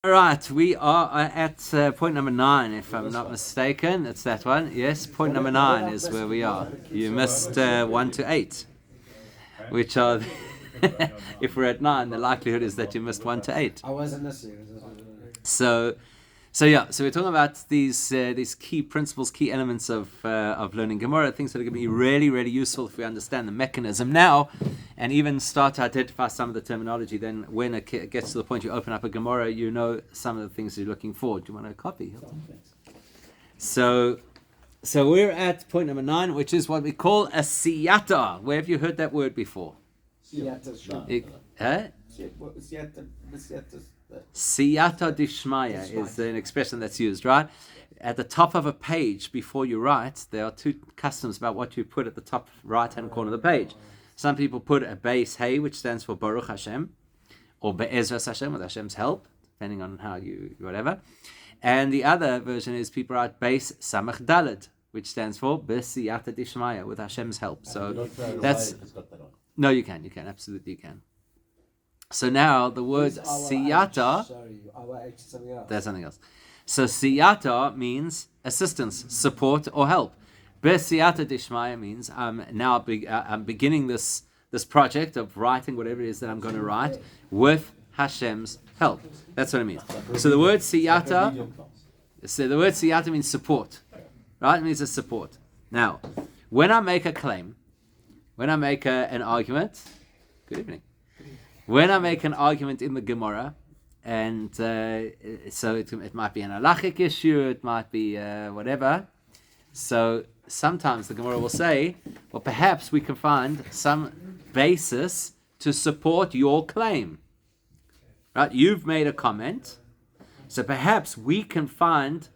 All right, we are at point number 9, if I'm not mistaken. It's that one. Yes, point number 9 is where we are. You missed 1 to 8, which are, if we're at 9, the likelihood is that you missed 1 to 8. I wasn't listening. So we're talking about these key principles, key elements of learning Gemorah, things that are going to be really, really useful if we understand the mechanism now, and even start to identify some of the terminology. Then when it gets to the point you open up a Gemorah, you know some of the things you're looking for. Do you want a copy? So we're at point number 9, which is what we call a siyata. Where have you heard that word before? Siyata dishmaya is an expression that's used, right? At the top of a page, before you write, there are 2 customs about what you put at the top right-hand corner of the page. Some people put a base hey, which stands for Baruch Hashem, or Be'ezras Hashem, with Hashem's help, depending on how you, whatever. And the other version is people write base Samach Daled, which stands for B'siyata dishmaya, with Hashem's help. So that's... No, you can, absolutely you can. So now the word siyata, there's something else. So siyata means assistance, support, or help. Siyata dishmaya means I'm beginning this project of writing whatever it is that I'm going to write with Hashem's help. That's what it means. So the word siyata means support, right? It means a support. Now, when I make a claim, when I make an argument, good evening. When I make an argument in the Gemorah, and so it might be an halachic issue, it might be whatever. So sometimes the Gemorah will say, well, perhaps we can find some basis to support your claim. Right? You've made a comment, so perhaps we can find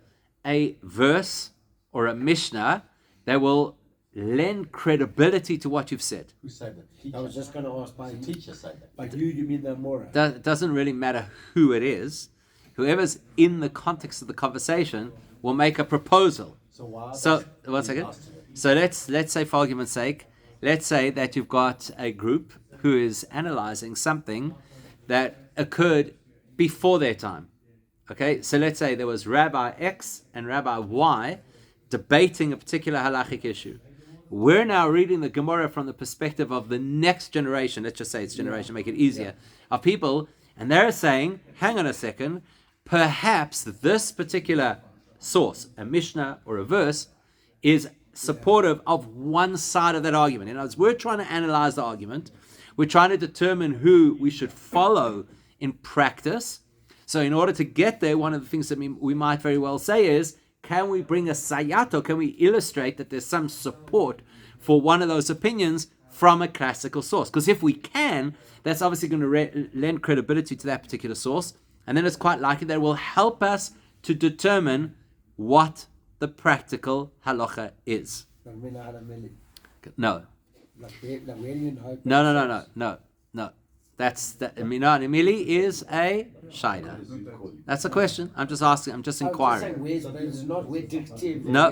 a verse or a Mishnah that will lend credibility to what you've said. Who said that? I was just going to ask by the teacher said that. By you mean the Mora? It doesn't really matter who it is. Whoever's in the context of the conversation will make a proposal. So one second. So let's say, for argument's sake, let's say that you've got a group who is analyzing something that occurred before their time. Okay, so let's say there was Rabbi X and Rabbi Y debating a particular halachic issue. We're now reading the Gemorah from the perspective of the next generation. Let's just say it's generation, make it easier. Of people, and they're saying, hang on a second, perhaps this particular source, a Mishnah or a verse, is supportive of one side of that argument. In other words, we're trying to analyze the argument. We're trying to determine who we should follow in practice. So in order to get there, one of the things that we might very well say is, can we bring a sayato? Can we illustrate that there's some support for one of those opinions from a classical source? Because if we can, that's obviously going to lend credibility to that particular source. And then it's quite likely that it will help us to determine what the practical halacha is. No. No. That's Mina Emili is a shaila. That's a question. I'm just asking. I'm just inquiring. No.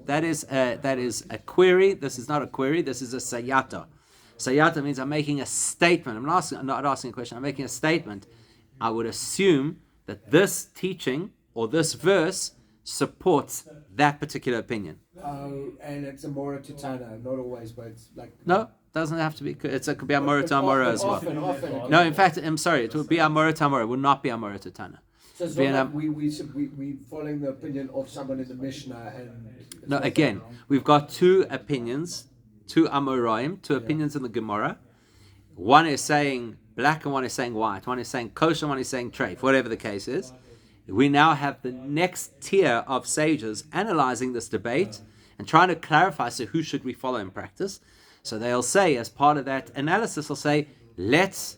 That is a query. This is not a query. This is a sayata. Sayata means I'm making a statement. I'm not asking a question. I'm making a statement. I would assume that this teaching or this verse supports that particular opinion. And it's a Mora to Tana, not always, but it's like... No, doesn't have to be. It could be Amora to Amora as well. Often. No, in fact, I'm sorry, it would be Amora to Amora. It would not be Amora to Tana. So it's not like we following the opinion of someone in the Mishnah and... No, again, we've got 2 opinions, 2 Amoraim, 2 opinions in the Gemorah. One is saying black and one is saying white. One is saying kosher, one is saying treif, whatever the case is. We now have the next tier of sages analyzing this debate and trying to clarify, so who should we follow in practice? So they'll say, as part of that analysis, they'll say, let's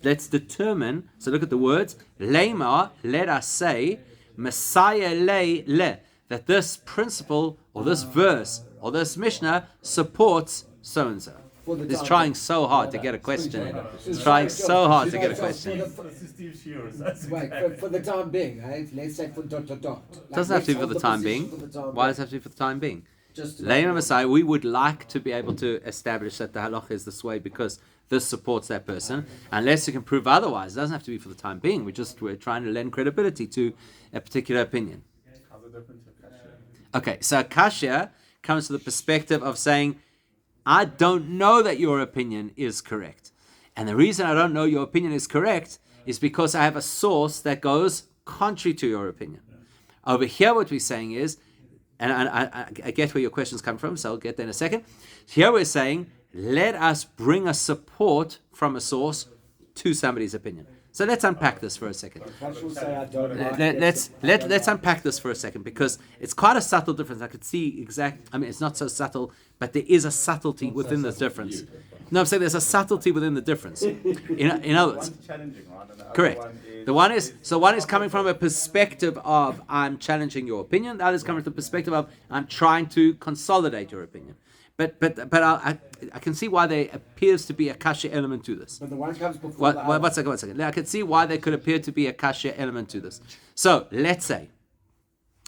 determine, so look at the words, Leima, let us say, Messiah le, that this principle, or this verse, or this Mishnah supports so-and-so. He's trying so hard to get a question in. He's trying so hard to get a question in. Right, for the time being, right? Let's say for dot. It doesn't have to be for the time being. Why does it have to be for the time being? Just Leima Messiah, we would like to be able to establish that the halacha is this way because this supports that person, unless you can prove otherwise. It doesn't have to be for the time being. We're trying to lend credibility to a particular opinion. How's it different to kasha? Okay, so kasha comes to the perspective of saying, I don't know that your opinion is correct. And the reason I don't know your opinion is correct is because I have a source that goes contrary to your opinion. Over here, what we're saying is, and I get where your questions come from, so I'll get there in a second. Here we're saying, let us bring a support from a source to somebody's opinion. So let's unpack this for a second. Let's unpack this for a second, because it's quite a subtle difference. I could see it's not so subtle, but there is a subtlety within this difference. No, I'm saying there's a subtlety within the difference. In other words, One's challenging, right? And the correct. other one is One is coming from a perspective of I'm challenging your opinion. The other is coming from the perspective of I'm trying to consolidate your opinion. But I can see why there appears to be a kasha element to this. But the one comes before the other. One second. I can see why there could appear to be a kasha element to this. So let's say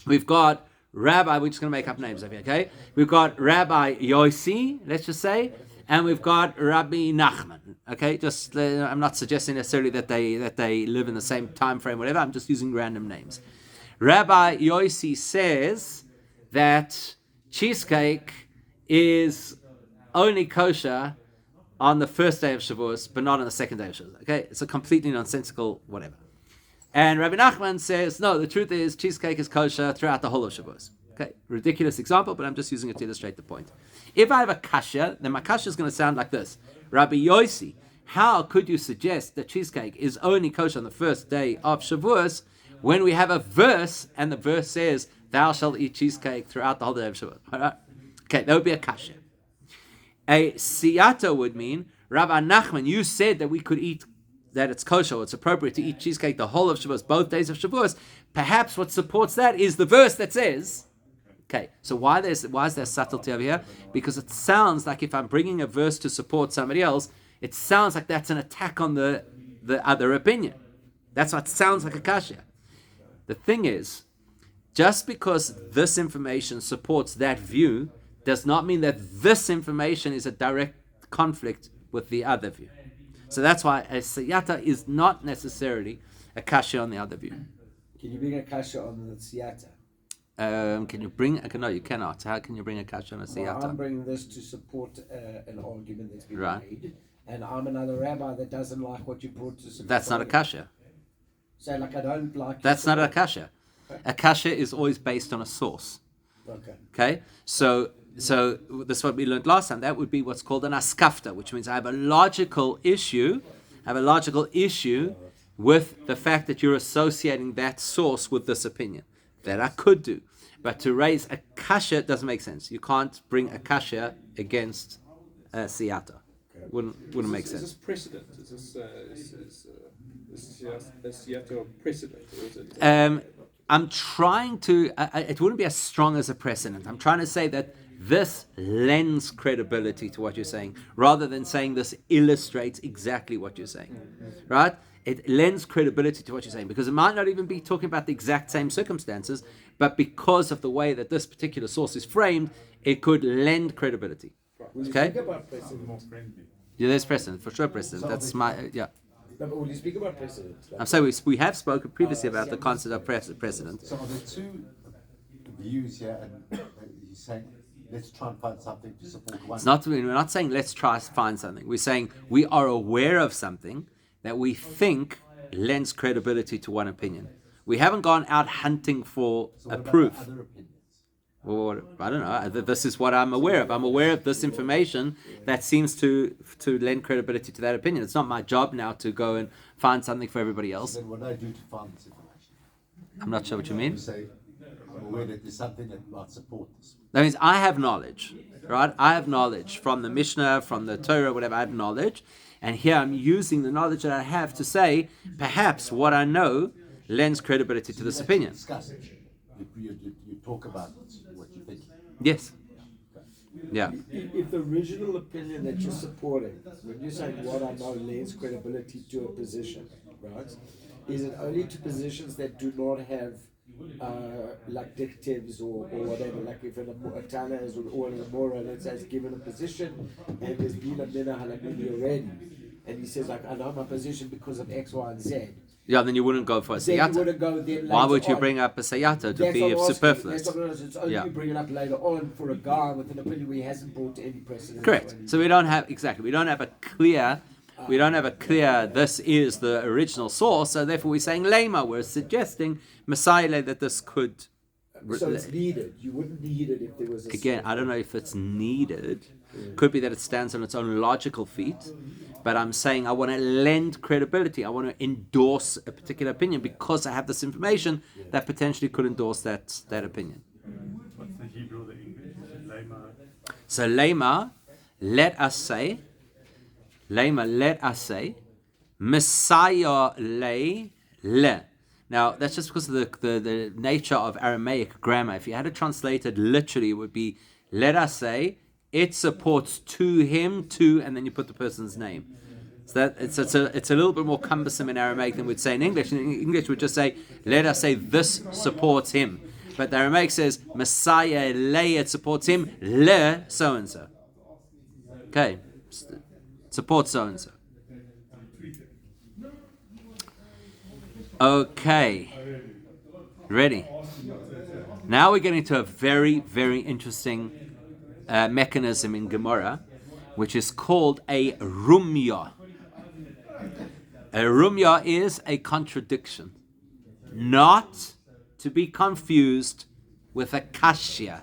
we've got Rabbi. We're just going to make up names over here, okay? We've got Rabbi Yossi, let's just say, and we've got Rabbi Nachman. Okay, just I'm not suggesting necessarily that they live in the same time frame, whatever. I'm just using random names. Rabbi Yossi says that cheesecake is only kosher on the first day of Shavuos, but not on the second day of Shavuos. Okay, it's a completely nonsensical whatever. And Rabbi Nachman says, no, the truth is cheesecake is kosher throughout the whole of Shavuos. Okay, ridiculous example, but I'm just using it to illustrate the point. If I have a kasha, then my kasha is going to sound like this. Rabbi Yossi, how could you suggest that cheesecake is only kosher on the first day of Shavuos when we have a verse, and the verse says, thou shalt eat cheesecake throughout the whole day of Shavuos? All right? Okay, that would be a kasha. A siyata would mean, Rabbi Nachman, you said that we could eat, that it's kosher, or it's appropriate to eat cheesecake the whole of Shavuos, both days of Shavuos. Perhaps what supports that is the verse that says, okay, so why is there subtlety over here? Because it sounds like if I'm bringing a verse to support somebody else, it sounds like that's an attack on the other opinion. That's what sounds like a kasha. The thing is, just because this information supports that view does not mean that this information is a direct conflict with the other view. So that's why a siyata is not necessarily a kasha on the other view. Can you bring a kasha on the siyata? Can you bring? No, you cannot. How can you bring a kasha on a siyata? Well, I'm bringing this to support an argument that's been Right. made, and I'm another rabbi that doesn't like what you brought to support. That's not a kasha. So, like, I don't like. That's not a kasha. A kasha is always based on a source. Okay. Okay, so this is what we learned last time. That would be what's called an askafta, which means I have a logical issue. With the fact that you're associating that source with this opinion. That I could do, but to raise a kasha doesn't make sense. You can't bring a kasha against a siyata. Wouldn't make sense. Is this precedent? Is this a siyata precedent? Or is it, I'm trying to, it wouldn't be as strong as a precedent. I'm trying to say that this lends credibility to what you're saying, rather than saying this illustrates exactly what you're saying, right? It lends credibility to what you're saying, because it might not even be talking about the exact same circumstances, but because of the way that this particular source is framed, it could lend credibility. Okay? more friendly. Yeah, there's precedent, for sure precedent. That's my, yeah. No, but when you speak about precedent, I'm saying we have spoken previously about the concept of precedent. So are there two views here, and you're saying let's try and find something to support one? It's not, we're not saying let's try to find something. We're saying we are aware of something that we think lends credibility to one opinion. We haven't gone out hunting for So a what about proof. the other opinions? Well, I don't know. This is what I'm aware of. I'm aware of this information that seems to lend credibility to that opinion. It's not my job now to go and find something for everybody else. Then what do I do to find this information? I'm not sure what you mean. You say, I'm aware that there's something that might support this. That means I have knowledge, right? I have knowledge from the Mishnah, from the Torah, whatever. I have knowledge. And here I'm using the knowledge that I have to say, perhaps what I know lends credibility to this opinion. Discuss it. You talk about what you think. Yes. Yeah. if the original opinion that you're supporting, when you're saying what I know lends credibility to a position, right? Is it only to positions that do not have like directives or whatever, like if a Tana is or in a Gemorah, let's say, is given a position and there's been a Mina Halamili already, and he says, like, I know my position because of X, Y, and Z. Yeah, then you wouldn't go for a Then you sayata. wouldn't go then Why later would you on. bring up a sayata to That's be what I'm asking. superfluous? That's what I'm asking. It's only Yeah. you bring it up later on for a guy with an opinion where he hasn't brought any precedent. Correct. So we don't have a clear. This is the original source. So therefore, we're saying lema. We're suggesting Messiah that this could. So it's needed. You wouldn't need it if there was a Again, I don't know if it's needed. Could be that it stands on its own logical feet. But I'm saying I want to lend credibility. I want to endorse a particular opinion because I have this information that potentially could endorse that opinion. What's the Hebrew, the English? Lema. So lema, let us say, Messiah le. Now, that's just because of the nature of Aramaic grammar. If you had it translated literally, it would be, let us say, it supports to him, to, and then you put the person's name. So that it's a little bit more cumbersome in Aramaic than we'd say in English. In English, we'd just say, let us say, this supports him. But the Aramaic says, Messiah le, it supports him, le, so-and-so. Okay, support so-and-so. Okay, ready? Now we're getting to a very, very interesting mechanism in Gemorah, which is called a rumya. A rumya is a contradiction, not to be confused with a kashya,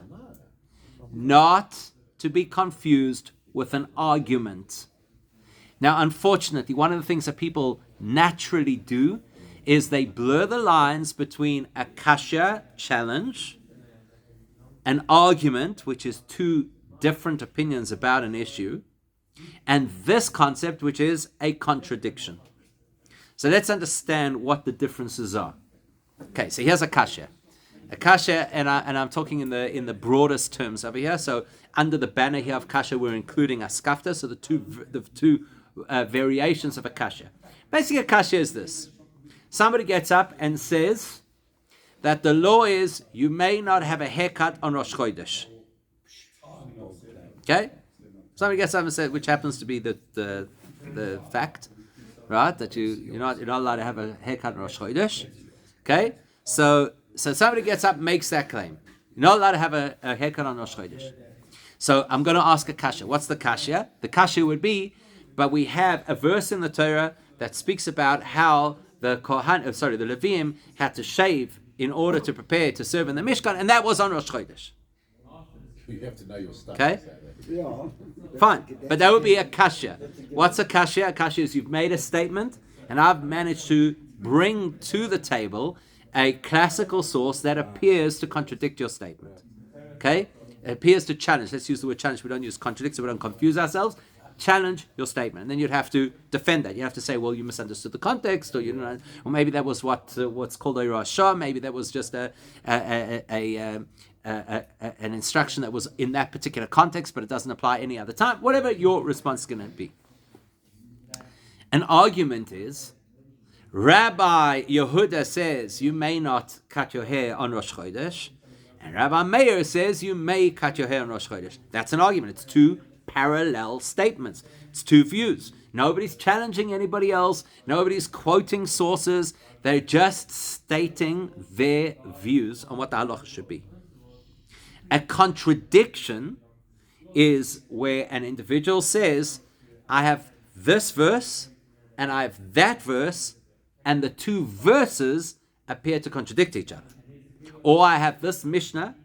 not to be confused with an argument. Now, unfortunately, one of the things that people naturally do is they blur the lines between a kasha, challenge, an argument, which is two different opinions about an issue, and this concept, which is a contradiction. So let's understand what the differences are. Okay, so here's a kasha. A kasha, and I'm talking in the broadest terms over here. So under the banner here of kasha, we're including askafta, so the two variations of a kasha. Basically, a kasha is this. Somebody gets up and says that the law is you may not have a haircut on Rosh Chodesh. Okay? Somebody gets up and says, which happens to be the fact, right? That you're not allowed to have a haircut on Rosh Chodesh. Okay? So somebody gets up and makes that claim. You're not allowed to have a haircut on Rosh Chodesh. So I'm going to ask a kasha. What's the kasha? The kasha would be, but we have a verse in the Torah that speaks about how the Leviim had to shave in order to prepare to serve in the Mishkan, and that was on Rosh Chodesh. You have to know your stuff. Okay? Yeah. Fine. But that would be a kasha. What's a kasha? A kasha is you've made a statement, and I've managed to bring to the table a classical source that appears to contradict your statement. Okay? It appears to challenge. Let's use the word challenge. We don't use contradict so we don't confuse ourselves. Challenge your statement, and then you'd have to defend that. You have to say, well, you misunderstood the context, or or maybe that was what's called a rasha. Maybe that was just an instruction that was in that particular context, but it doesn't apply any other time. Whatever your response is going to be. An argument is, Rabbi Yehuda says you may not cut your hair on Rosh Chodesh, and Rabbi Meir says you may cut your hair on Rosh Chodesh. That's an argument. It's two parallel statements. It's two views. Nobody's challenging anybody else. Nobody's quoting sources. They're just stating their views on what the halacha should be. A contradiction is where an individual says, I have this verse and I have that verse, and the two verses appear to contradict each other. Or I have this Mishnah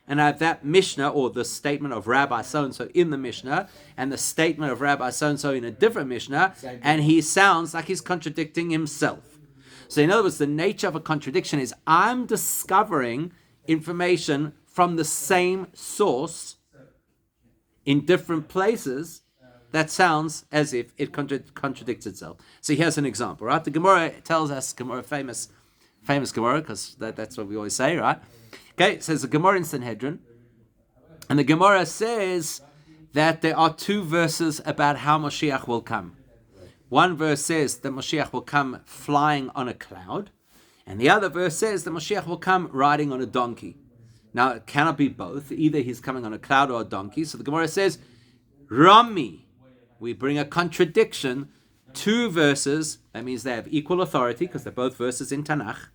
and I have that Mishnah, or the statement of Rabbi so-and-so in the Mishnah, and the statement of Rabbi so-and-so in a different Mishnah, and he sounds like he's contradicting himself. So in other words, the nature of a contradiction is I'm discovering information from the same source in different places that sounds as if it contradicts itself. So here's an example, right? The Gemorah tells us, famous Gemorah, because that's what we always say, right? Okay, it says the Gemorah in Sanhedrin, and the Gemorah says that there are two verses about how Moshiach will come. One verse says that Moshiach will come flying on a cloud, And the other verse says the Mashiach will come riding on a donkey. Now, it cannot be both. Either he's coming on a cloud or a donkey. So the Gemara says, Rami. We bring a contradiction. Two verses. That means they have equal authority because they're both verses in Tanakh.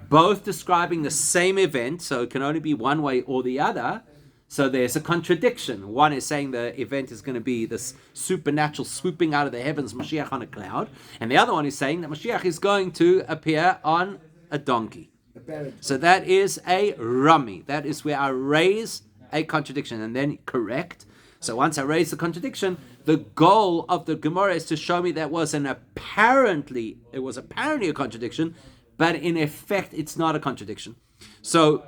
Both describing the same event. So it can only be one way or the other. So there's a contradiction. One is saying the event is going to be this supernatural swooping out of the heavens, Mashiach on a cloud. And the other one is saying that Mashiach is going to appear on a donkey. So that is a Rami. That is where I raise a contradiction and then correct. So once I raise the contradiction, the goal of the Gemara is to show me that was apparently a contradiction, but in effect it's not a contradiction. So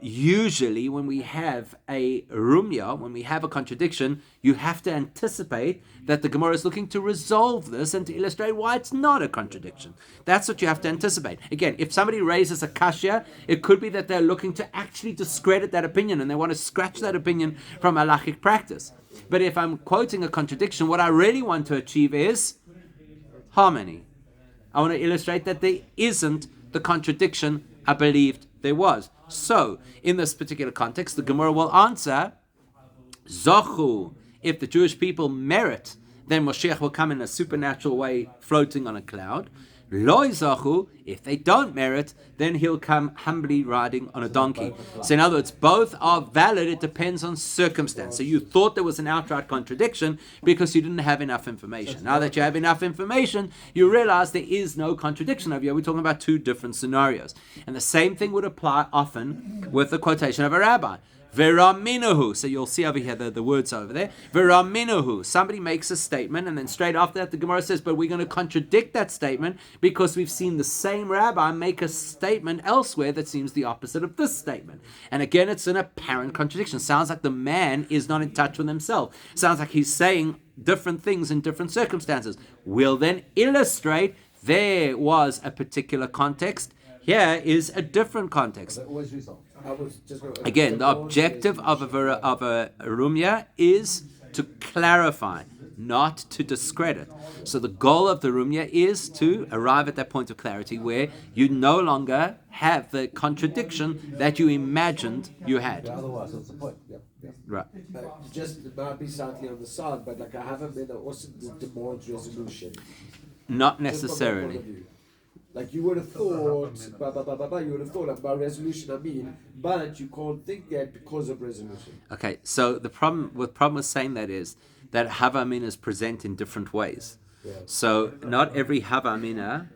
usually when we have a rumya, when we have a contradiction, you have to anticipate that the Gemara is looking to resolve this and to illustrate why it's not a contradiction. That's what you have to anticipate. Again, if somebody raises a kashya, it could be that they're looking to actually discredit that opinion and they want to scratch that opinion from halachic practice. But if I'm quoting a contradiction, what I really want to achieve is harmony. I want to illustrate that there isn't the contradiction I believed there was. So, in this particular context, the Gemara will answer, Zochu, if the Jewish people merit, then Moshiach will come in a supernatural way, floating on a cloud. Loi Zochu, if they don't merit, then he'll come humbly riding on a donkey. So in other words, both are valid, it depends on circumstance. So you thought there was an outright contradiction because you didn't have enough information. Now that you have enough information, you realize there is no contradiction over here. We're talking about two different scenarios. And the same thing would apply often with the quotation of a rabbi. Veraminahu. So you'll see over here the words over there. Veraminahu. Somebody makes a statement, and then straight after that, the Gemara says, but we're going to contradict that statement because we've seen the same rabbi make a statement elsewhere that seems the opposite of this statement. And again, it's an apparent contradiction. Sounds like the man is not in touch with himself. Sounds like he's saying different things in different circumstances. We'll then illustrate there was a particular context. Here is a different context. Again, the objective of a rumya is to clarify, not to discredit. So the goal of the rumya is to arrive at that point of clarity where you no longer have the contradiction that you imagined you had. Otherwise, what's the point? Yeah. Right. Just it might be slightly on the side, but like I haven't been also demands resolution. Not necessarily. Like you would have thought, you would have thought like, by resolution I mean, but you can't think that because of resolution. Okay, so the problem with saying that is that Havamina is present in different ways. Yeah. So not every Havamina.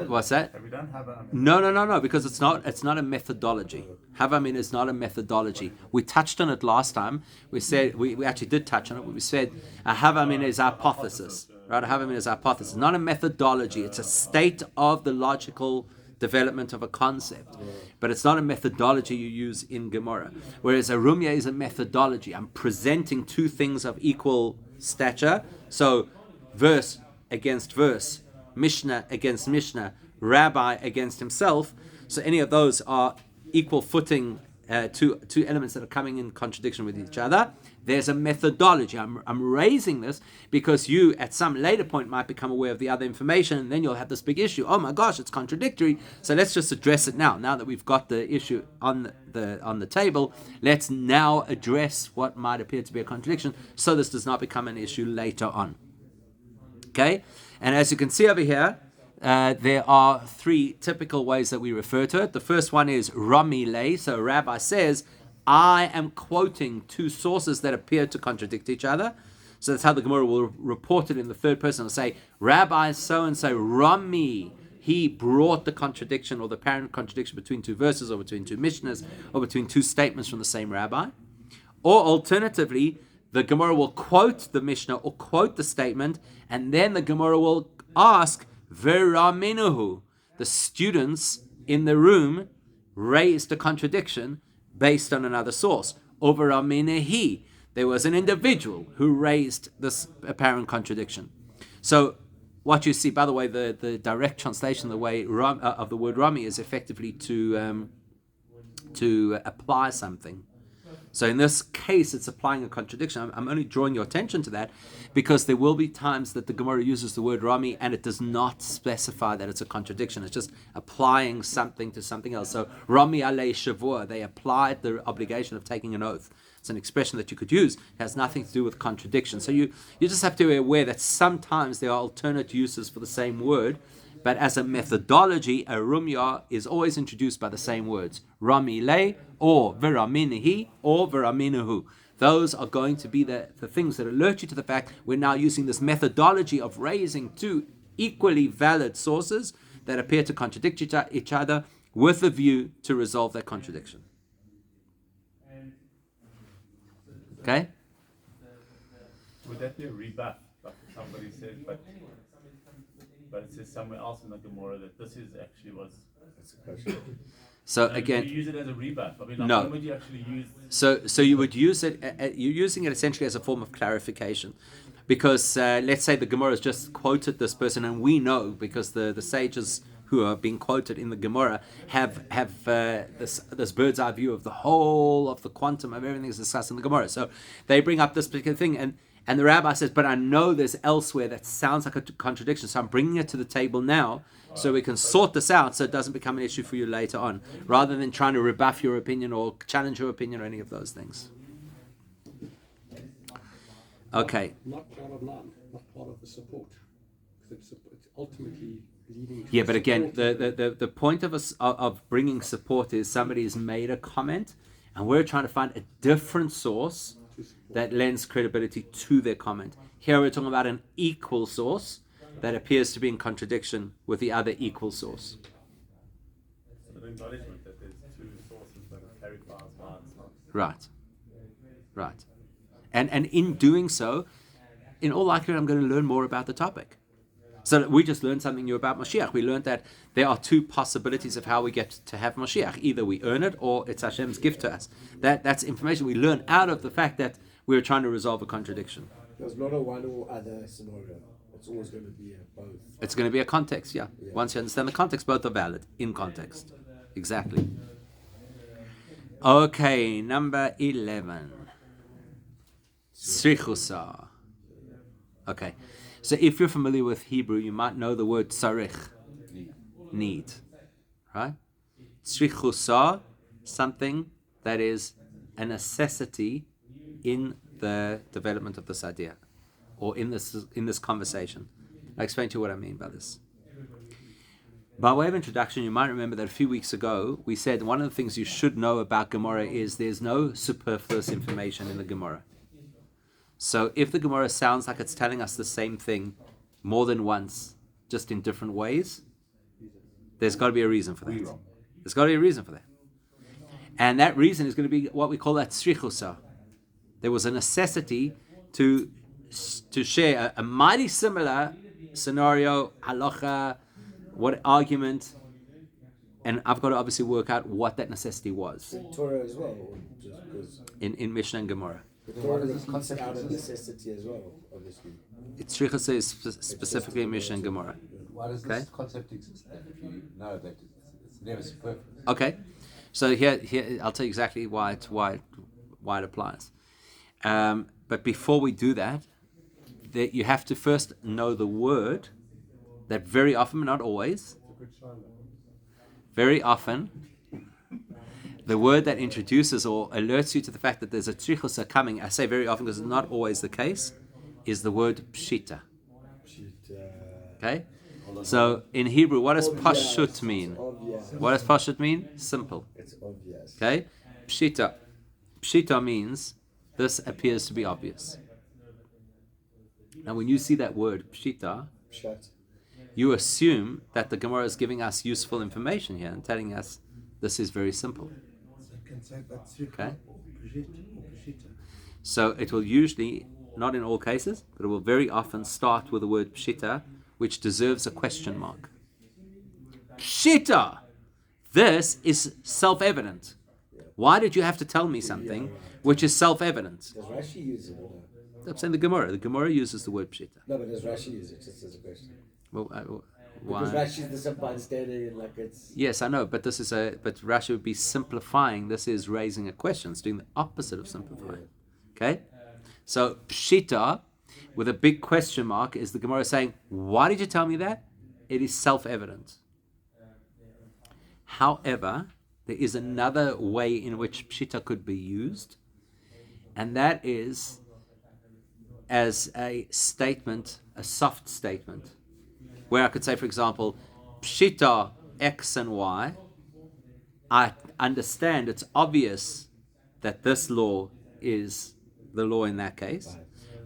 What's that? We don't have a. No, because it's not a methodology. Havamina is not a methodology. We touched on it last time. We said we actually did touch on it. We said a Havamina is hypothesis. Right, Havamina is hypothesis, not a methodology. It's a state of the logical development of a concept, but it's not a methodology you use in Gemorah. Whereas a rumya is a methodology. I'm presenting two things of equal stature. So, verse against verse, Mishnah against Mishnah, Rabbi against himself. So any of those are equal footing. Two elements that are coming in contradiction with each other. There's a methodology. I'm raising this because you, at some later point, might become aware of the other information, and then you'll have this big issue. Oh my gosh, it's contradictory. So let's just address it now. Now that we've got the issue on the table, let's now address what might appear to be a contradiction, so this does not become an issue later on. Okay, and as you can see over here. There are three typical ways that we refer to it. The first one is Rami lay. So a rabbi says, I am quoting two sources that appear to contradict each other. So that's how the Gemara will report it in the third person. It'll say, Rabbi so-and-so, Rami, he brought the contradiction or the apparent contradiction between two verses or between two Mishnahs or between two statements from the same rabbi. Or alternatively, the Gemara will quote the Mishnah or quote the statement, and then the Gemara will ask, Veraminuhu, the students in the room raised a contradiction based on another source. Over Raminahi, there was an individual who raised this apparent contradiction. So, what you see, by the way, the direct translation, the way of the word Rami is effectively to apply something. So in this case, it's applying a contradiction. I'm only drawing your attention to that because there will be times that the Gemara uses the word Rami and it does not specify that it's a contradiction. It's just applying something to something else. So Rami alei shavua, they applied the obligation of taking an oath. It's an expression that you could use. It has nothing to do with contradiction. So you just have to be aware that sometimes there are alternate uses for the same word, but as a methodology, a rumya is always introduced by the same words. Rami le, or veraminahi, or veraminahu. Those are going to be the things that alert you to the fact we're now using this methodology of raising two equally valid sources that appear to contradict each other with a view to resolve that contradiction. Okay? Would that be a rebuff? Like somebody said, but it says somewhere else in the Gemorah that this is actually was. That's a question. So Do again, you use it as a rebuff? I mean, like, no. when would you actually use? So you would use it. You're using it essentially as a form of clarification, because let's say the Gemara has just quoted this person, and we know because the sages who are being quoted in the Gemara have this bird's eye view of the whole of the quantum of everything that's discussed in the Gemara. So they bring up this particular thing, and the rabbi says, but I know there's elsewhere that sounds like a contradiction, so I'm bringing it to the table now so we can sort this out so it doesn't become an issue for you later on, rather than trying to rebuff your opinion or challenge your opinion or any of those things. Okay. Not part of none, not part of the support. Because it's ultimately leading to Yeah, but again, support. the point of us of bringing support is somebody's made a comment, and we're trying to find a different source that lends credibility to their comment. Here we're talking about an equal source that appears to be in contradiction with the other equal source. So the acknowledgement that there's two sources that clarifies why it's not. Right. And in doing so, in all likelihood, I'm going to learn more about the topic. So we just learned something new about Mashiach. We learned that there are two possibilities of how we get to have Mashiach. Either we earn it or it's Hashem's gift to us. That's information we learn out of the fact that we're trying to resolve a contradiction. There's not a one or other scenario. It's always going to be a both. It's going to be a context, yeah. Once you understand the context, both are valid in context. Exactly. Okay, number 11. Srichusa. Okay. So if you're familiar with Hebrew, you might know the word tzarich, need, right? Srichusa, something that is a necessity in the development of this idea, or in this conversation. I'll explain to you what I mean by this. By way of introduction, you might remember that a few weeks ago we said one of the things you should know about Gemorah is there's no superfluous information in the Gemorah. So if the Gemorah sounds like it's telling us the same thing more than once, just in different ways, there's got to be a reason for that. There's got to be a reason for that. And that reason is going to be what we call that tzrichusa. There was a necessity to share a mighty similar scenario, halacha, what argument, and I've got to obviously work out what that necessity was. In Torah as well, or just because In Mishnah and Gemara. the Torah repeats it out of necessity as well, obviously. Tzrichusa is specifically in Mishnah and Gemara. Why does Okay. this concept exist then if you know that it's never superfluous? Okay, so here I'll tell you exactly why it applies. But before we do that, you have to first know the word that very often, not always, very often, the word that introduces or alerts you to the fact that there's a tzrichusa coming, I say very often because it's not always the case, is the word pshita. Okay? So in Hebrew, what does pashut mean? Obvious. What does pashut mean? Simple. It's obvious. Okay? Pshita. Pshita means this appears to be obvious. Now when you see that word pshita, Pshat. you assume that the Gemara is giving us useful information here and telling us this is very simple. Okay? So it will usually, not in all cases, but it will very often start with the word pshita, which deserves a question mark. Pshita! This is self-evident. Why did you have to tell me something which is self-evident? Does Rashi use it or no? I'm saying the Gemara. The Gemara uses the word pshita. No, but does Rashi use it just as a question? Well, Because Why? Rashi's the simple understanding and like it's... Yes, I know, but but Rashi would be simplifying. This is raising a question. It's doing the opposite of simplifying. Okay? So Pshita, with a big question mark, is the Gemara saying, why did you tell me that? It is self-evident. However, there is another way in which Pshita could be used, and that is as a statement, a soft statement, where I could say, for example, Pshita X and Y, I understand it's obvious that this law is the law in that case.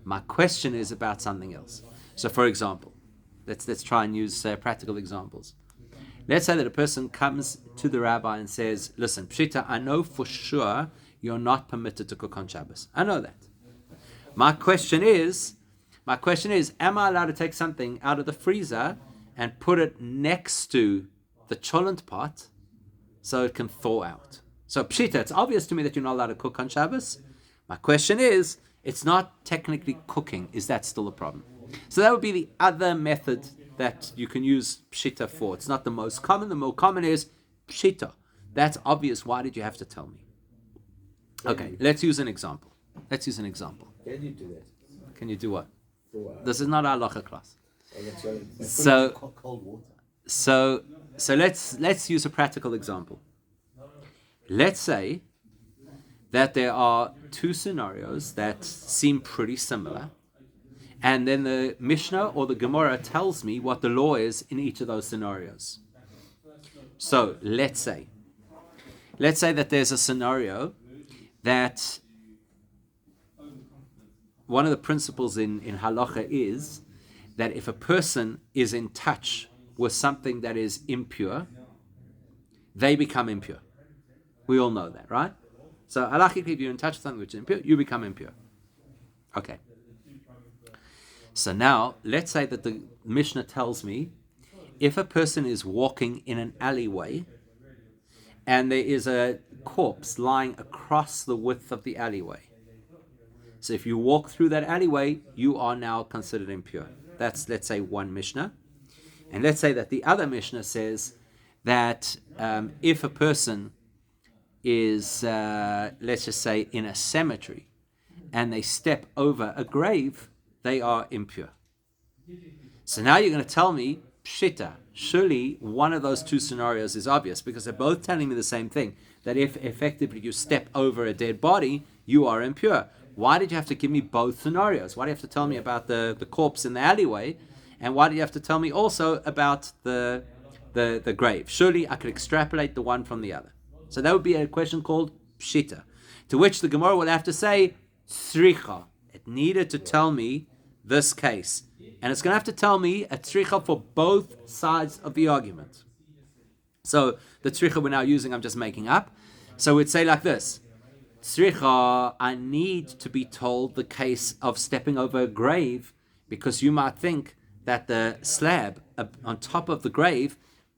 My question is about something else. So, for example, let's try and use practical examples. Let's say that a person comes to the rabbi and says, listen, Pshita, I know for sure you're not permitted to cook on Shabbos. I know that. My question is, am I allowed to take something out of the freezer and put it next to the cholent pot so it can thaw out? So Pshita, it's obvious to me that you're not allowed to cook on Shabbos. My question is, it's not technically cooking. Is that still a problem? So that would be the other method that you can use Pshita for. It's not the most common. The more common is Pshita. That's obvious. Why did you have to tell me? Okay, let's use an example. Can you do that? Can you do what? For, This is not our halacha class. So, So, cold water. so let's use a practical example. Let's say that there are two scenarios that seem pretty similar, and then the Mishnah or the Gemorah tells me what the law is in each of those scenarios. So let's say that there's a scenario that one of the principles in halacha is that if a person is in touch with something that is impure, they become impure. We all know that, right? So halachically, if you're in touch with something which is impure, you become impure. Okay. So now, let's say that the Mishnah tells me, if a person is walking in an alleyway, and there is a corpse lying across the width of the alleyway. So if you walk through that alleyway, you are now considered impure. That's, let's say, one Mishnah. And let's say that the other Mishnah says that if a person is, let's just say, in a cemetery, and they step over a grave, they are impure. So now you're going to tell me, Pshita, surely one of those two scenarios is obvious, because they're both telling me the same thing, that if effectively you step over a dead body, you are impure. Why did you have to give me both scenarios? Why do you have to tell me about the corpse in the alleyway? And why do you have to tell me also about the grave? Surely I could extrapolate the one from the other. So that would be a question called Pshita, to which the Gemara will have to say, Tzricha. It needed to tell me this case. And it's going to have to tell me a tzricha for both sides of the argument. So the tzricha we're now using, I'm just making up. So we'd say like this. Tzricha, I need to be told the case of stepping over a grave, because you might think that the slab on top of the grave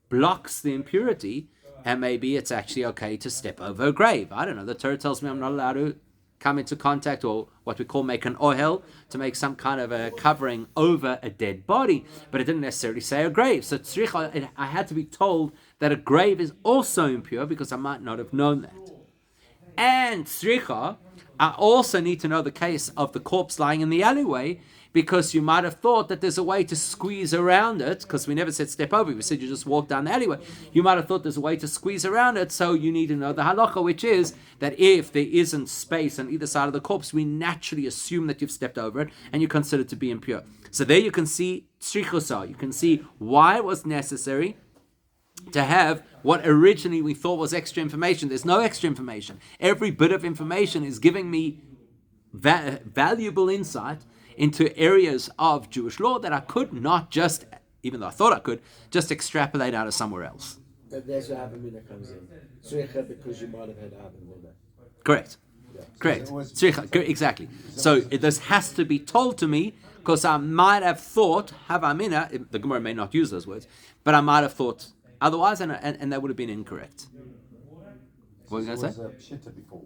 blocks the impurity, and maybe it's actually okay to step over a grave. I don't know. The Torah tells me I'm not allowed to come into contact, or what we call make an ohel, to make some kind of a covering over a dead body, but it didn't necessarily say a grave. So tzricha, I had to be told that a grave is also impure, because I might not have known that. And tzricha, I also need to know the case of the corpse lying in the alleyway, because you might have thought that there's a way to squeeze around it, because we never said step over, we said you just walk down the alleyway. You might have thought there's a way to squeeze around it, so you need to know the halacha, which is that if there isn't space on either side of the corpse, we naturally assume that you've stepped over it, and you're considered to be impure. So there you can see tzrichusa, you can see why it was necessary to have what originally we thought was extra information. There's no extra information. Every bit of information is giving me valuable insight into areas of Jewish law that I could not just, even though I thought I could, just extrapolate out of somewhere else. And that's where Havamina comes in. Tzricha, because you might have had Havamina. Correct. Correct. Tzricha, exactly. So this has to be told to me, because I might have thought, Havamina, the Gemara may not use those words, but I might have thought otherwise, and that would have been incorrect. What were you going to say? Pshita before.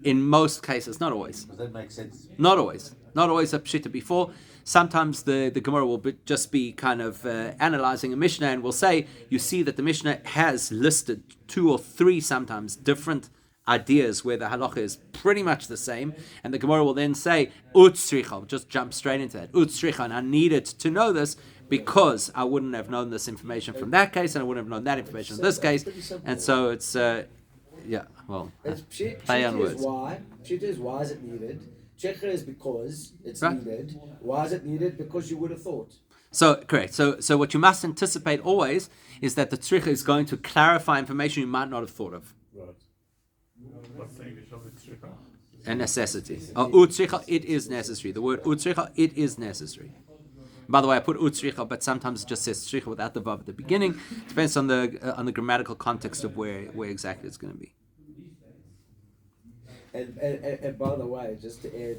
In most cases, not always. Does that make sense? Not always. Not always a pshita before. Sometimes the Gemara will just be kind of analyzing a Mishnah and will say, you see that the Mishnah has listed 2 or 3 sometimes different ideas where the halacha is pretty much the same, and the Gemara will then say, Utsricha, just jump straight into that. Utsricha, and I needed to know this because I wouldn't have known this information from that case, and I wouldn't have known that information from this case, and so it's, play on words. Pshita is why is it needed? Checher is because it's Right. needed. Why is it needed? Because you would have thought. So, correct. So what you must anticipate always is that the tzricha is going to clarify information you might not have thought of. Right. What's the English of it? A necessity. Utzricha, it is necessary. The word utzricha, it is necessary. By the way, I put utzricha, but sometimes it just says tzricha without the vav at the beginning. Depends on the grammatical context of where exactly it's going to be. And by the way, just to add,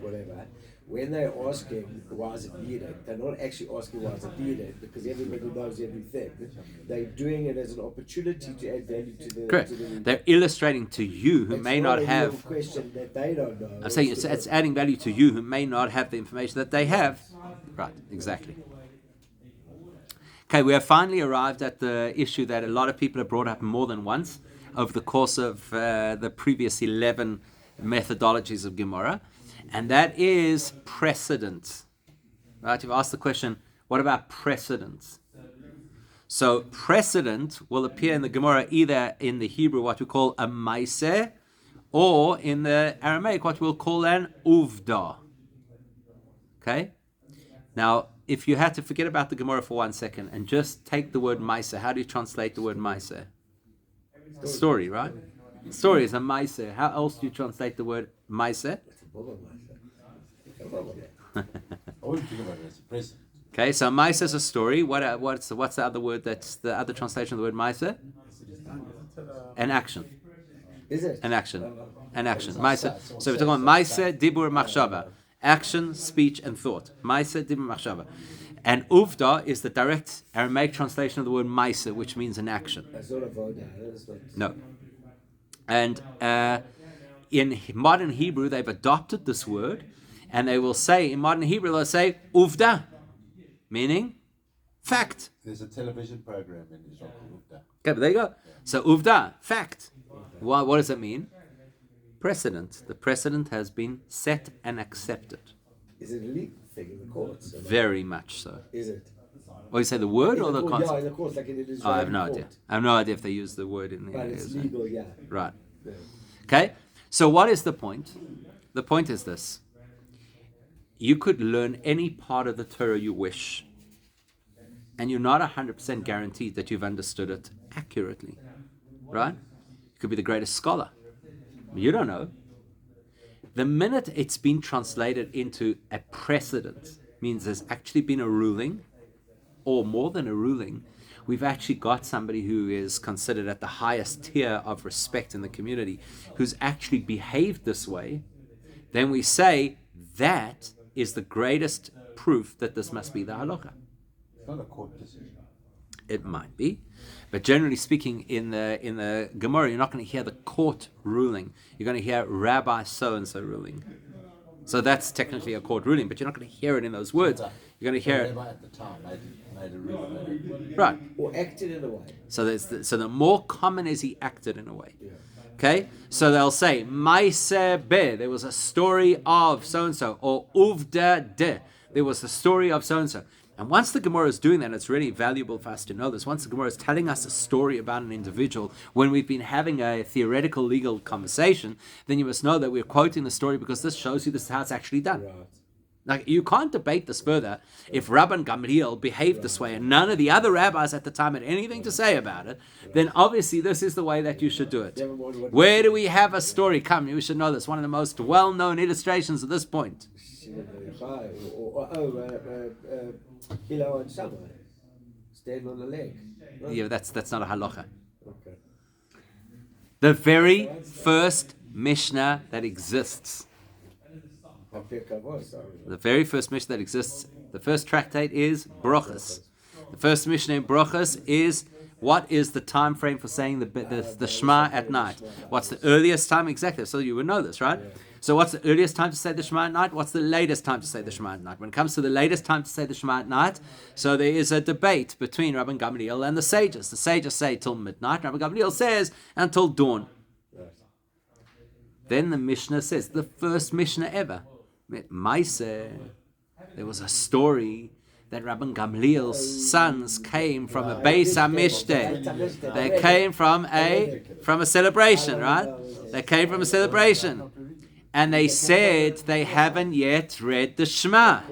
whatever, when they're asking why is it needed, they're not actually asking why is it needed because everybody knows everything. They're doing it as an opportunity to add value to the. Correct. To the, They're illustrating to you who it's may not a have. real question that they don't know. I'm saying it's adding value to you who may not have the information that they have. Right, exactly. Okay, we have finally arrived at the issue that a lot of people have brought up more than once over the course of the previous 11 methodologies of Gemorah, and that is precedent. Right, you've asked the question, what about precedent? So precedent will appear in the Gemorah either in the Hebrew, what we call a maaseh, or in the Aramaic, what we'll call an uvda. Okay? Now, if you had to forget about the Gemorah for 1 second and just take the word maaseh, how do you translate the word maaseh? Story, right? Story is a maaseh. How else do you translate the word maaseh? I wouldn't think about it as a present. Okay, so maaseh is a story. What's the other word? That's the other translation of the word maaseh? An action. Is it? An action. An action. Maaseh. So we're talking about maaseh, dibur, machshava. Action, speech, and thought. Maaseh, dibur, machshava. And uvda is the direct Aramaic translation of the word maaseh, which means an action. That's not a voda. That's not. No. And in modern Hebrew, they've adopted this word, and they will say, in modern Hebrew, they'll say uvda, meaning fact. There's a television program in Israel called Uvda. Okay, but there you go. So uvda, fact. What does it mean? Precedent. The precedent has been set and accepted. Is it a legal thing in the courts? Very much so. Is it? Or you say the word In or the court, concept? yeah, in the courts, like in the Oh, I have no Israeli idea. court. I have no idea if they use the word in the But it's legal, yeah. Right. Yeah. Okay? So what is the point? The point is this. You could learn any part of the Torah you wish, and you're not 100% guaranteed that you've understood it accurately. Right? You could be the greatest scholar. You don't know. The minute it's been translated into a precedent, means there's actually been a ruling, or more than a ruling, we've actually got somebody who is considered at the highest tier of respect in the community, who's actually behaved this way, then we say that is the greatest proof that this must be the halacha. It's not a court decision. It might be, but generally speaking, in the Gemara, you're not going to hear the court ruling. You're going to hear Rabbi so and so ruling. So that's technically a court ruling, but you're not going to hear it in those words. You're going to hear it. Whoever at the time made a ruling. Right. Or acted in a way. So the more common is he acted in a way. Okay? So they'll say, Maaseh be, there was a story of so-and-so, or Uvda de, there was a story of so-and-so. And once the Gemara is doing that, it's really valuable for us to know this. Once the Gemara is telling us a story about an individual, when we've been having a theoretical legal conversation, then you must know that we're quoting the story because this shows you this is how it's actually done. Right. Like, you can't debate this further. If Rabban Gamliel behaved this way and none of the other rabbis at the time had anything to say about it, then obviously this is the way that you should do it. Where do we have a story? Come, you should know this. One of the most well-known illustrations at this point. Hilo and Shammai. Stand on the leg. Right? Yeah, that's not a halacha. Okay. The very first Mishnah that exists, the very first Mishnah that exists, the first tractate is Brochus. The first Mishnah in Brochus is, what is the time frame for saying the Shema at night? What's the earliest time? Exactly, so you would know this, right? So what's the earliest time to say the Shema at night? What's the latest time to say the Shema at night? When it comes to the latest time to say the Shema at night, so there is a debate between Rabban Gamliel and the sages. The sages say till midnight. Rabban Gamliel says until dawn. Then the Mishnah says, the first Mishnah ever, Maise, there was a story that Rabban Gamliel's sons came from a Beis HaMishteh. They came from a celebration, right? They came from a celebration. And they said they haven't yet read the Shema.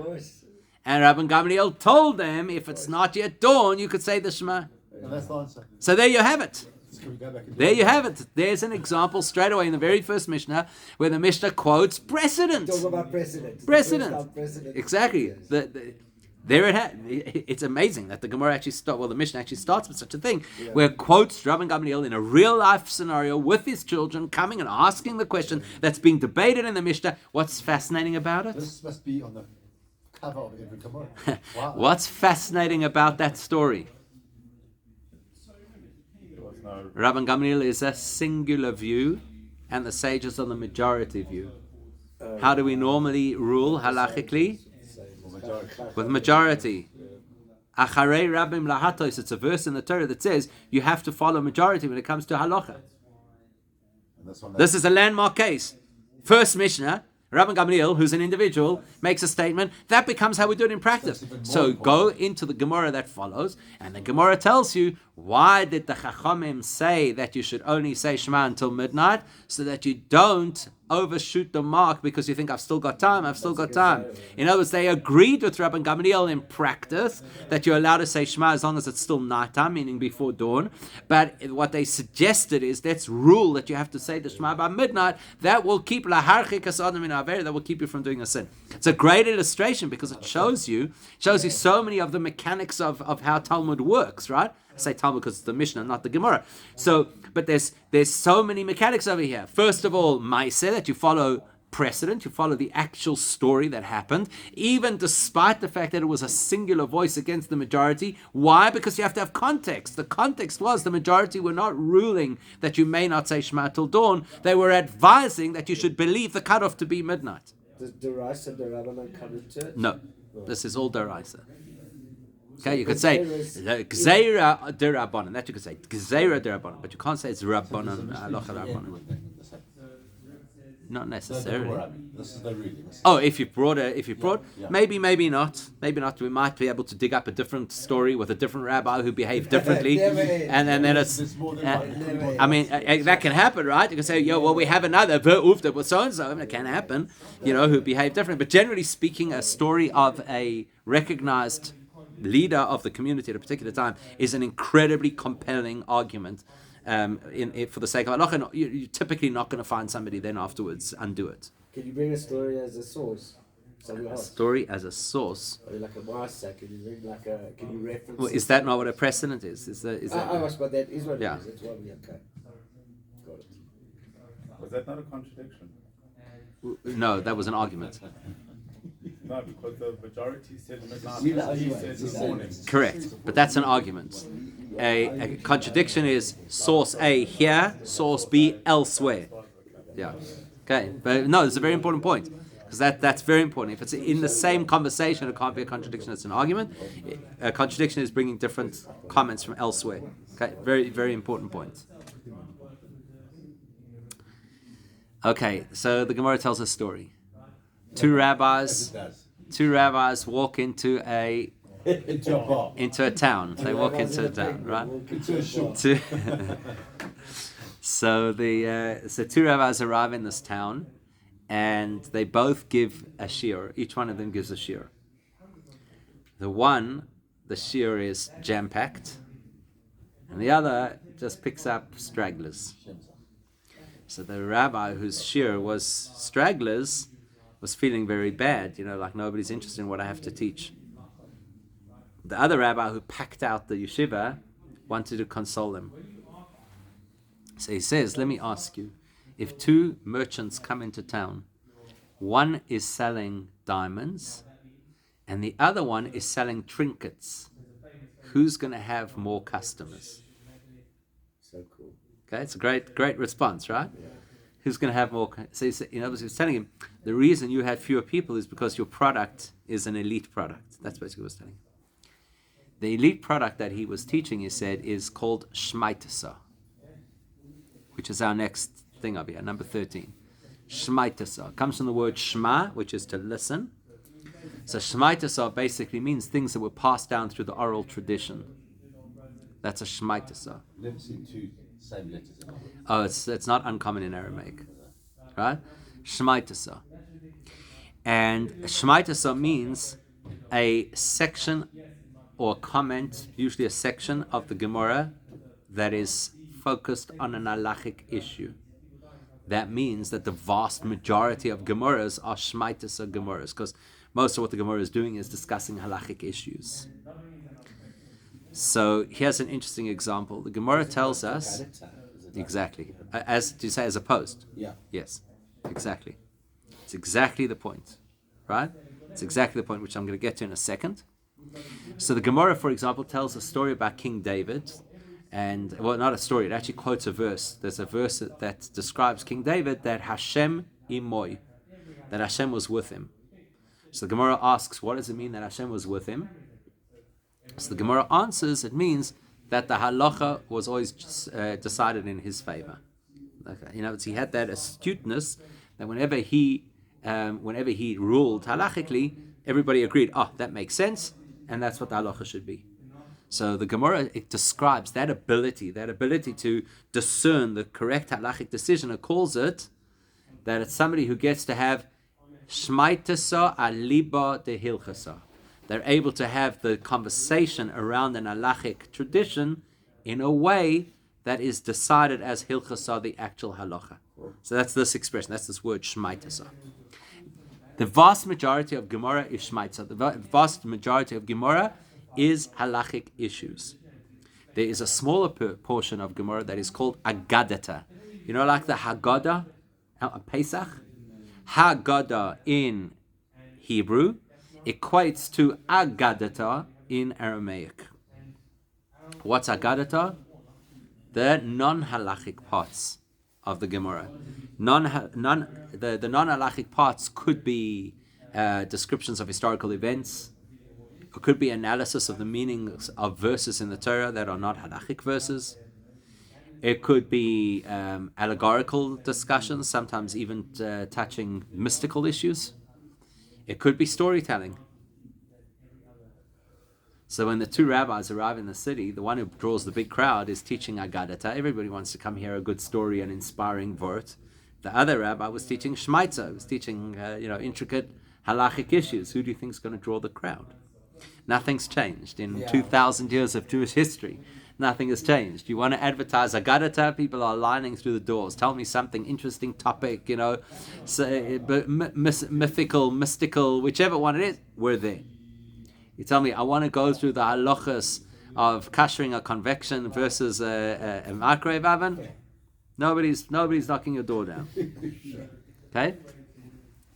And Rabban Gamliel told them, if it's not yet dawn, you could say the Shema. And that's the answer. So there you have it. Can we go back and do There it? you have it. There's an example straight away in the very first Mishnah where the Mishnah quotes precedent. Talk about precedent. Precedent. Precedent. Exactly. There it's amazing that the Gemara actually the Mishnah actually starts with such a thing, where it quotes Rabban Gamliel in a real life scenario with his children coming and asking the question that's being debated in the Mishnah. What's fascinating about it? This must be on the cover of every Gemara. Wow. What's fascinating about that story? There was no Rabban Gamliel is a singular view, and the sages are the majority view. How do we normally rule halachically? With majority. Acharei Rabbim Lahatos, it's a verse in the Torah that says you have to follow majority when it comes to halacha. And this one, This is a landmark case. First Mishnah, Rabban Gamliel, who's an individual, makes a statement. That becomes how we do it in practice. So go into the Gemara that follows, and the Gemara tells you, why did the Chachamim say that you should only say Shema until midnight? So that you don't overshoot the mark because you think, I've still got time. In other words, they agreed with Rabban Gamliel in practice that you're allowed to say Shema as long as it's still nighttime, meaning before dawn. But what they suggested is, let's rule that you have to say the Shema by midnight. That will keep that will keep you from doing a sin. It's a great illustration because it shows you so many of the mechanics of how Talmud works, right? I say Talmud because it's the Mishnah, not the Gemara. But there's so many mechanics over here. First of all, Maaseh, that you follow precedent, you follow the actual story that happened, even despite the fact that it was a singular voice against the majority. Why? Because you have to have context. The context was the majority were not ruling that you may not say Shema till dawn. They were advising that you should believe the cutoff to be midnight. Does Deraisa the Rabbanan come into it? No, this is all Deraisa. Okay, you could say Gzeira Derabanan. That you could say Gzeira Derabanan, but you can't say it's Rabbanan Halacha Rabbanan. Not necessarily. This is the reading. Oh, if you brought, maybe not. We might be able to dig up a different story with a different rabbi who behaved differently, and then it's. That can happen, right? You can say, we have another that was so and so. It can happen, who behaved differently. But generally speaking, a story of a recognized leader of the community at a particular time is an incredibly compelling argument. For the sake of halacha, you're typically not going to find somebody then afterwards undo it. Can you bring a story as a source? A story as a source. Or like a master, can you bring can you reference? Well, is that not what a precedent is? Is that? But that is what Yeah. it is. It's what we okay. Got it. Was that not a contradiction? No, that was an argument. No, because the majority said midnight, he said in the morning. Correct, but that's an argument. A contradiction is source A here, source B elsewhere. Yeah. Okay, but no, it's a very important point because that's very important. If it's in the same conversation, it can't be a contradiction. It's an argument. A contradiction is bringing different comments from elsewhere. Okay, very very important point. Okay, so the Gemara tells a story. Two rabbis walk into a town. They walk into a town, right? So two rabbis arrive in this town, and they both give a shiur. Each one of them gives a shiur. The shiur is jam-packed, and the other just picks up stragglers. So the rabbi whose shiur was stragglers was feeling very bad, like nobody's interested in what I have to teach. The other rabbi who packed out the yeshiva wanted to console him. So he says, let me ask you, if two merchants come into town, one is selling diamonds and the other one is selling trinkets, who's going to have more customers? So cool. Okay, it's a great response, right? Yeah. who's going to have more? So in other words, he was telling him the reason you had fewer people is because your product is an elite product. That's basically what he was telling him. The elite product that he was teaching, he said, is called Shmaitasa, which is our next thing up here, number 13. Shmaitasa comes from the word Shema, which is to listen. So Shmaitasa basically means things that were passed down through the oral tradition. That's a Shmaitasa. Never seen two same letters in it. Oh, it's not uncommon in Aramaic, right? Shmaitasa. And Shmaitasa means a section or comment, usually a section of the Gemorah that is focused on an halachic issue. That means that the vast majority of Gemorahs are Shmaitasa Gemorahs, because most of what the Gemorah is doing is discussing halachic issues. So here's an interesting example. The Gemorah tells us exactly, as do you say, as opposed? Yeah. Yes, exactly. It's exactly the point, right? It's exactly the point which I'm going to get to in a second. So the Gemorah, for example, tells a story about King David, and well, not a story. It actually quotes a verse. There's a verse that describes King David that Hashem imoy, that Hashem was with him. So the Gemorah asks, what does it mean that Hashem was with him? So the Gemorah answers, it means that the halacha was always decided in his favor. Okay. You know, he had that astuteness that whenever he ruled halachically, everybody agreed, that makes sense, and that's what the halacha should be. So the Gemorah, it describes that ability to discern the correct halachic decision. It calls it that it's somebody who gets to have shmaitasa aliba de hilchasa. They're able to have the conversation around an halachic tradition in a way that is decided as hilchasa, the actual halacha. So that's this expression, that's this word shmaitasa. The vast majority of Gemorah is shmaitasa. The vast majority of Gemorah is halachic issues. There is a smaller portion of Gemorah that is called Agadata. You know, like the Haggadah, Pesach? Haggadah in Hebrew equates to Agadata in Aramaic. What's Agadata? The non-halachic parts of the Gemorah. The non-halachic parts could be descriptions of historical events. It could be analysis of the meanings of verses in the Torah that are not halachic verses. It could be allegorical discussions, sometimes even touching mystical issues. It could be storytelling. So when the two rabbis arrive in the city, the one who draws the big crowd is teaching Agadata. Everybody wants to come hear a good story and inspiring vort. The other rabbi was teaching Shmaitza, was teaching intricate halachic issues. Who do you think is going to draw the crowd? Nothing's changed in 2,000 years of Jewish history. Nothing has changed. You want to advertise Agadata, people are lining through the doors. Tell me something interesting topic, mythical, mystical, whichever one it is, we're there. You tell me, I want to go through the halachas of kashering a convection versus a microwave oven. Nobody's knocking your door down. Okay?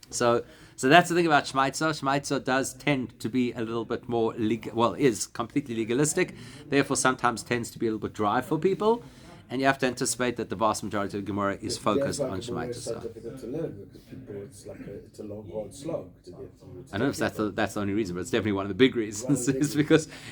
So that's the thing about Shmaitza. Shmaitza does tend to be a little bit more is completely legalistic, therefore sometimes tends to be a little bit dry for people, and you have to anticipate that the vast majority of Gemorah is focused on Shmaitza. It's so difficult to learn because people, it's a long, hard slog to get through. I don't know if that's the only reason, but it's definitely one of the big reasons. Is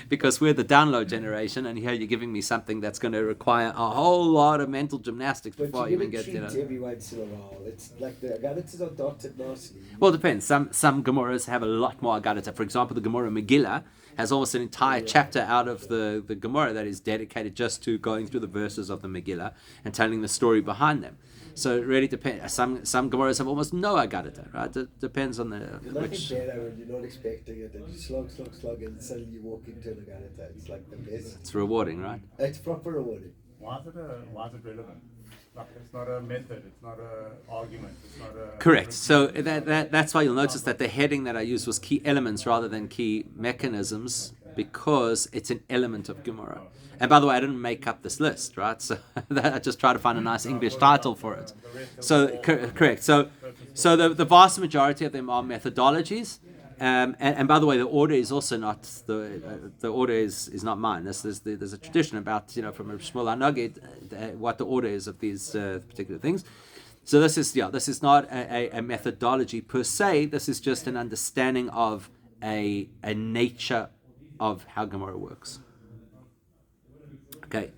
because we're the download generation, and here you're giving me something that's going to require a whole lot of mental gymnastics before I even get every once in a while. It's like the Agadatas are dotted nicely. Well, it depends. Some Gemorahs have a lot more Agadata. For example, the Gemorah Megillah has almost an entire chapter out of the Gemorah that is dedicated just to going through the verses of the Megillah and telling the story behind them. So it really depends. Some Gemorahs have almost no Agadata, right? It depends on Nothing better when you're not expecting it and you slog, and suddenly you walk into an Agadata. It's like the best. It's rewarding, right? It's proper rewarding. Why is it relevant? Like, it's not a method, it's not an argument, it's not a... Correct. So that's why you'll notice that the heading that I used was key elements rather than key mechanisms, because it's an element of Gemorah. And by the way, I didn't make up this list, right? So I just tried to find a nice English title for it. So correct. So the vast majority of them are methodologies. And by the way, the order is also not the order is not mine. There's a tradition about from Shmuel HaNagid what the order is of these particular things. So this is not a methodology per se. This is just an understanding of a nature of how Gemorah works. Okay.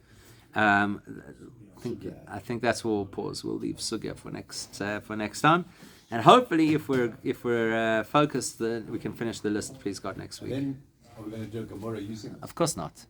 I think that's where we'll pause. We'll leave Sugya for next time, and hopefully, if we're focused, then we can finish the list. Please God, next week. Then are we going to do a Gemorah using? Of course not.